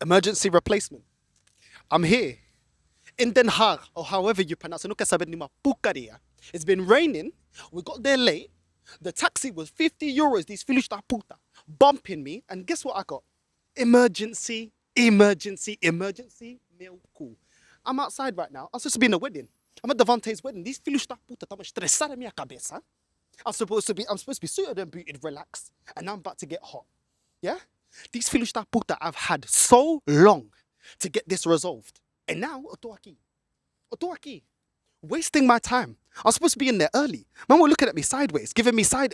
Emergency replacement. I'm here in Den Haag, or however you pronounce it. Nunca saber ni pucaria. It's been raining. We got there late. The taxi was 50 euros. These filhos da puta bumping me. And guess what I got? Emergency, emergency, emergency. Meu cu. I'm outside right now. I'm supposed to be in a wedding. I'm at Devante's wedding. These filhos da puta estão estressar a minha cabeça. I'm supposed to be suited and booted, relaxed. And I'm about to get hot. Yeah? These filhos da puta I've had so long to get this resolved. And now, eu tô aqui, wasting my time. I'm supposed to be in there early. Man were looking at me sideways, giving me side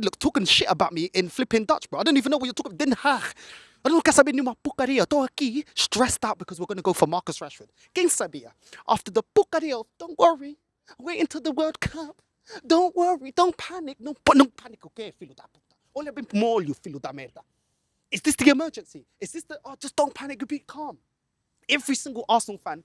look, talking shit about me in flipping Dutch, bro. I don't even know what you're talking about. Den Haag. I don't know saber nenhuma porcaria. Tô aqui, stressed out because we're going to go for Marcus Rashford. Quem sabia? After the porcaria, don't worry. Wait until the World Cup. Don't worry, don't panic. No panic, okay, filho da puta. Olha bem pro molho, filho da merda. Is this the emergency? Is this just don't panic, be calm. Every single Arsenal fan,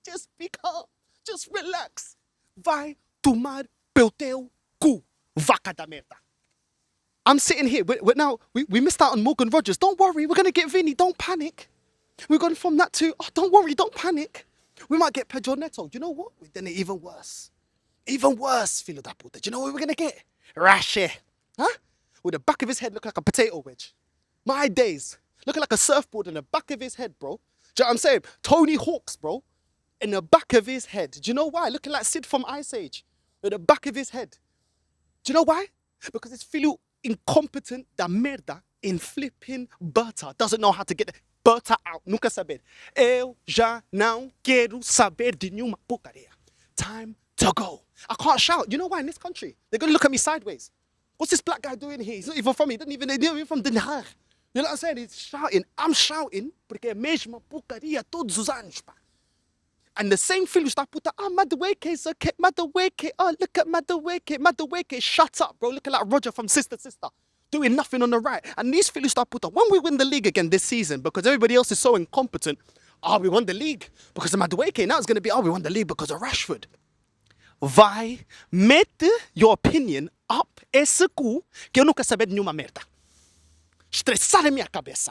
just be calm, just relax. Vai tomar pelo teu cu, vaca da merda. I'm sitting here, we missed out on Morgan Rogers. Don't worry, we're going to get Vinny, don't panic. We're going from that to, don't worry, don't panic. We might get Pedro Neto. You know what? We've done it even worse. Even worse, filho da puta. Do you know what we're going to get? Rashe. Huh? With the back of his head looking like a potato wedge. My days. Looking like a surfboard in the back of his head, bro. Do you know what I'm saying? Tony Hawk's, bro. In the back of his head. Do you know why? Looking like Sid from Ice Age. In the back of his head. Do you know why? Because it's filho incompetent da merda in flipping Berta. Doesn't know how to get Berta out. Nunca saber. Eu já não quero saber de nenhuma porcaria. Time to go. I can't shout. You know why? In this country, they're going to look at me sideways. What's this black guy doing here? He's not even from me. He doesn't even from Den Haag. You know what I'm saying? He's shouting. I'm shouting porque é mesma porcaria todos os anos, pá. And the same filhos da puta, Madueke, okay, Madueke, look at Madueke, shut up, bro. Looking like Roger from Sister Sister, doing nothing on the right. And these filhos da puta, when we win the league again this season, because everybody else is so incompetent, we won the league because of Madueke. Now it's going to be, we won the league because of Rashford. Vai, mete your opinion up esse cu, que eu nunca saber de nenhuma merda. Estressar a minha cabeça.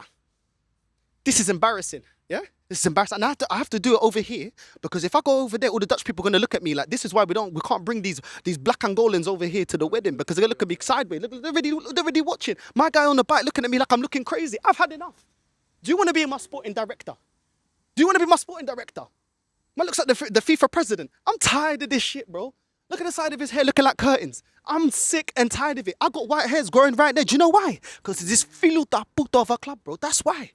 This is embarrassing, yeah? This is embarrassing. And I have to do it over here because if I go over there, all the Dutch people are going to look at me like, this is why we can't bring these black Angolans over here to the wedding because they're going to look at me sideways. Look, they're already watching. My guy on the bike looking at me like I'm looking crazy. I've had enough. Do you want to be my sporting director? Do you want to be my sporting director? Man looks like the FIFA president. I'm tired of this shit, bro. Look at the side of his hair looking like curtains. I'm sick and tired of it. I got white hairs growing right there. Do you know why? Because it's this filho da puta of a club, bro. That's why.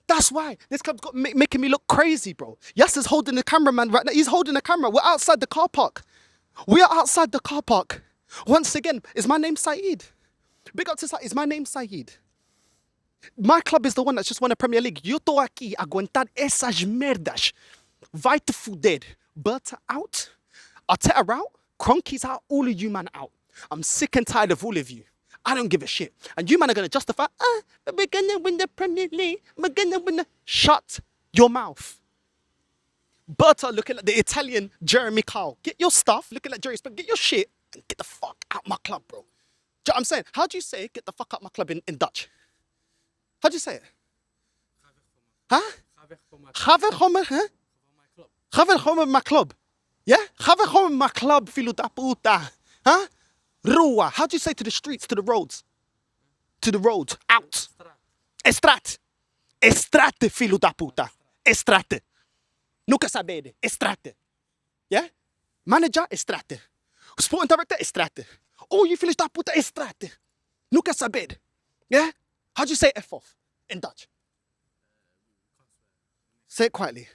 That's why. This club's got making me look crazy, bro. Yasser's holding the cameraman right now. He's holding the camera. We're outside the car park. We are outside the car park. Once again, is my name Saeed? Big up to Saeed. Is my name Saeed? My club is the one that's just won a Premier League. Eu tô aqui a aguentar essas merdas. Vai te fuder. Berta out. Arteta out. Kroenke's out. All of you man out. I'm sick and tired of all of you. I don't give a shit. And you man are going to justify, we're going to win the Premier League. We're going to win the... Shut your mouth. Berta looking like the Italian Jeremy Kyle. Get your stuff, looking like Jerry Spence. Get your shit and get the fuck out my club, bro. Do you know what I'm saying? How do you say get the fuck out my club in Dutch? How do you say it? Huh? Ga weg van mijn, huh? Ga weg van mijn club. Yeah? Ga weg van mijn club, filho da puta. Huh? Rua. How do you say to the streets, to the roads? To the roads. Out. Estrate. Estrate, filho da puta. Estrate. Nunca saber. Estrate. Yeah? Manager, estrate. Sporting director, estrate. Oh, you filhos da puta, estrate. Nunca saber. Yeah? How do you say F off in Dutch? Say it quietly.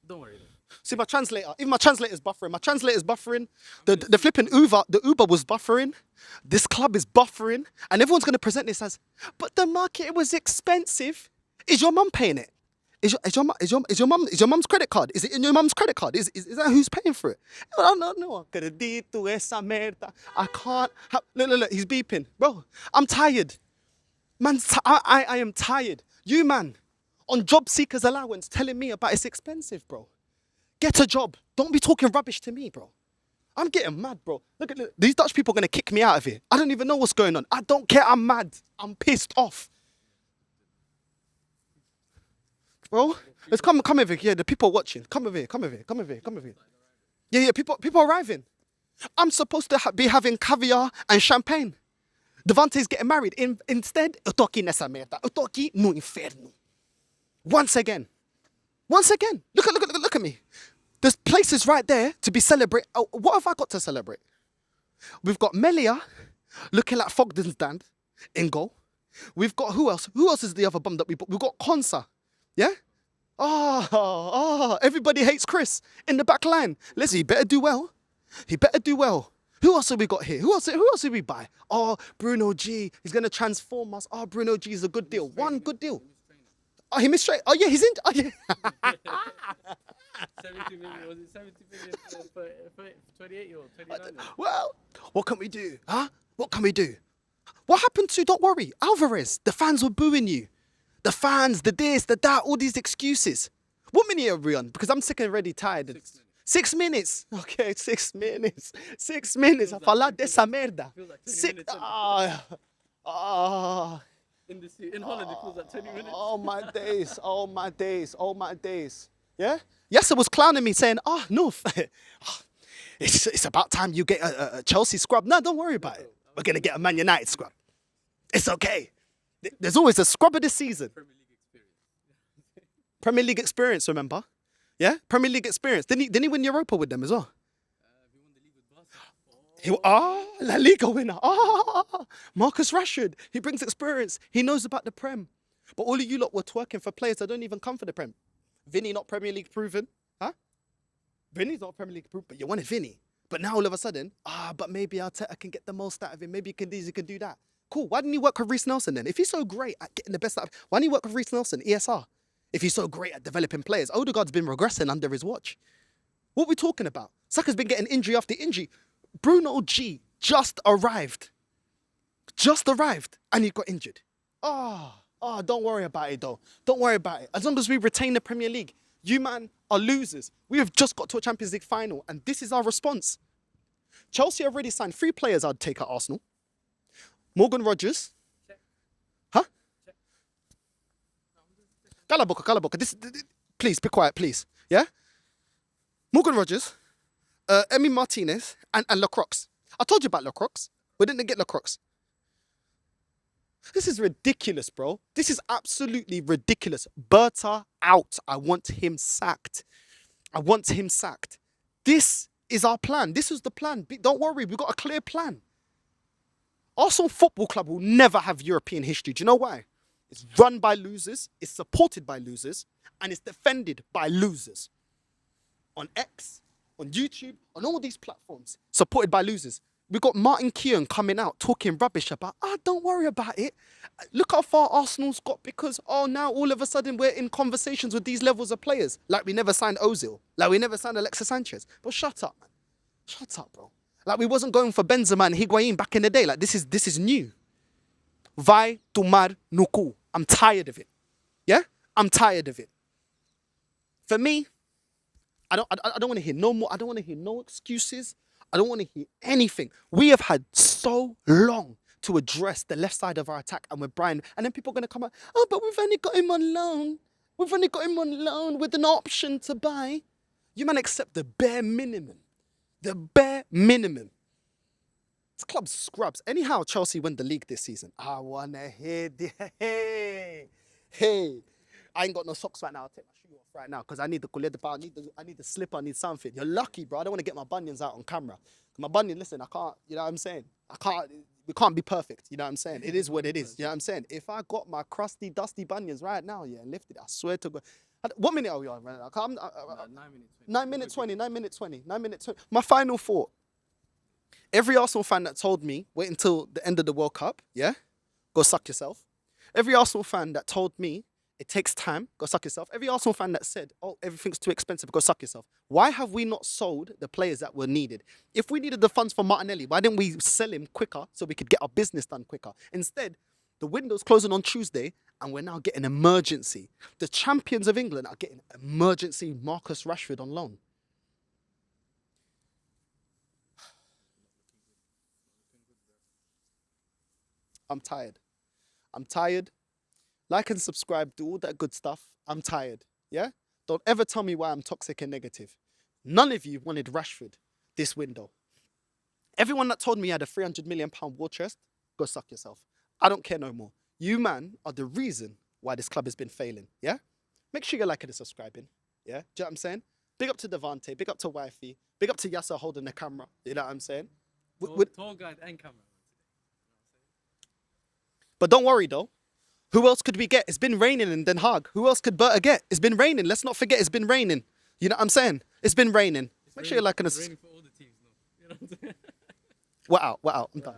Don't worry. See my translator. Even my translator's buffering. My translator's buffering. The flipping Uber was buffering. This club is buffering, and everyone's going to present this as, but the market was expensive. Is your mum paying it? Is your mum's credit card? Is it in your mum's credit card? Is that who's paying for it? No. Acredito essa merda. I can't. Look. He's beeping, bro. I'm tired. Man, I am tired. You man, on job seekers allowance, telling me about it's expensive, bro. Get a job. Don't be talking rubbish to me, bro. I'm getting mad, bro. Look at these Dutch people are gonna kick me out of here. I don't even know what's going on. I don't care. I'm mad. I'm pissed off, bro. Let's come over here. The people are watching. Come over here. Come over here. Come over here. Come over here. Yeah. People arriving. I'm supposed to be having caviar and champagne. Devante's getting married. Instead, eu tô aqui nessa merda. Eu tô aqui no inferno. Once again. Look at me. There's places right there to be celebrate. Oh, what have I got to celebrate? We've got Melia looking like Fogden's dad in goal. We've got who else? Who else is the other bum that we bought? We've got Konsa. Yeah? Everybody hates Chris in the back line. Listen, he better do well. Who else have we got here? Who else did we buy? Oh, Bruno G. He's going to transform us. Oh, Bruno G is a good deal. One good deal. Oh, he missed straight. Oh, yeah, he's in. Oh, yeah. 70 million, was it 70 million for 28-year-old, 29? Well, what can we do? Huh? What can we do? What happened to, don't worry, Alvarez? The fans were booing you. The fans, the this, the that, all these excuses. What minute are we on? Because I'm sick and ready, tired. 6 minutes. Okay, 6 minutes. 6 minutes. A falar dessa merda. In Holland, it feels like 20 minutes. Oh my days. Yeah? Yasser was clowning me saying, no, it's about time you get a Chelsea scrub. No, don't worry about it. We're going to get a Man United scrub. It's okay. There's always a scrub of the season. Premier League experience, remember? Yeah? Premier League experience. Didn't he win Europa with them as well? We won the league with Barca. La Liga winner. Marcus Rashford. He brings experience. He knows about the Prem. But all of you lot were twerking for players that don't even come for the Prem. Vinny not Premier League proven. Huh? Vinny's not Premier League proven, but you wanted Vinny. But now all of a sudden, but maybe Arteta can get the most out of him. Maybe he can do that. Cool. Why didn't he work with Reece Nelson then? If he's so great at getting the best out of him, why didn't he work with Reece Nelson, ESR? If he's so great at developing players. Odegaard's been regressing under his watch. What are we talking about? Saka's been getting injury after injury. Bruno G just arrived. And he got injured. Don't worry about it though. Don't worry about it. As long as we retain the Premier League, you man are losers. We have just got to a Champions League final and this is our response. Chelsea already signed 3 players I'd take at Arsenal. Morgan Rogers. Check. Huh? Check. Calaboca. Please, be quiet, please. Yeah? Morgan Rogers, Emi Martinez, and Lacroix. I told you about Lacroix. We didn't get Lacroix. This is ridiculous, bro. This is absolutely ridiculous. Berta out. I want him sacked. This is our plan. This is the plan. Don't worry, we've got a clear plan. Arsenal Football Club will never have European history. Do you know why? It's run by losers, it's supported by losers, and it's defended by losers. On X, on YouTube, on all these platforms, supported by losers. We've got Martin Keown coming out talking rubbish about, don't worry about it. Look how far Arsenal's got because, now all of a sudden we're in conversations with these levels of players. Like we never signed Ozil. Like we never signed Alexis Sanchez. But shut up, man. Shut up, bro. Like we wasn't going for Benzema and Higuain back in the day. Like this is new. Vai tomar no cu. I'm tired of it. Yeah? I'm tired of it. For me, I don't want to hear no more. I don't want to hear no excuses. I don't want to hear anything. We have had so long to address the left side of our attack and with Brian. And then people are going to come out, but we've only got him on loan. We've only got him on loan with an option to buy. You man accept the bare minimum. The bare minimum. This club's scrubs. Anyhow, Chelsea win the league this season. I want to hear the hey. I ain't got no socks right now. I'll take my shoe off right now because I need the collet de bar. I need the slipper. I need something. You're lucky, bro. I don't want to get my bunions out on camera. My bunion, listen, I can't, you know what I'm saying? We can't be perfect, you know what I'm saying? It is what it is, you know what I'm saying? If I got my crusty, dusty bunions right now, lifted, I swear to God. What minute are we on right now? 9 minutes 20. 9 minutes 20. My final thought. Every Arsenal fan that told me, wait until the end of the World Cup, go suck yourself. Every Arsenal fan that told me, it takes time, go suck yourself. Every Arsenal fan that said, everything's too expensive, go suck yourself. Why have we not sold the players that were needed? If we needed the funds for Martinelli, why didn't we sell him quicker so we could get our business done quicker? Instead, the window's closing on Tuesday and we're now getting emergency. The champions of England are getting emergency Marcus Rashford on loan. I'm tired. I'm tired. Like and subscribe, do all that good stuff. I'm tired. Yeah? Don't ever tell me why I'm toxic and negative. None of you wanted Rashford this window. Everyone that told me you had a £300 million war chest, go suck yourself. I don't care no more. You, man, are the reason why this club has been failing. Yeah? Make sure you're liking and subscribing. Yeah? Do you know what I'm saying? Big up to Devante, big up to Wifey, big up to Yasser holding the camera. You know what I'm saying? Tall guide and camera. But don't worry though. Who else could we get? It's been raining in Den Haag. Who else could Berta get? It's been raining. Let's not forget it's been raining. You know what I'm saying? It's been raining. Make sure you're liking us. It's raining for all the teams, no? You know what I'm saying? We're out. I'm done.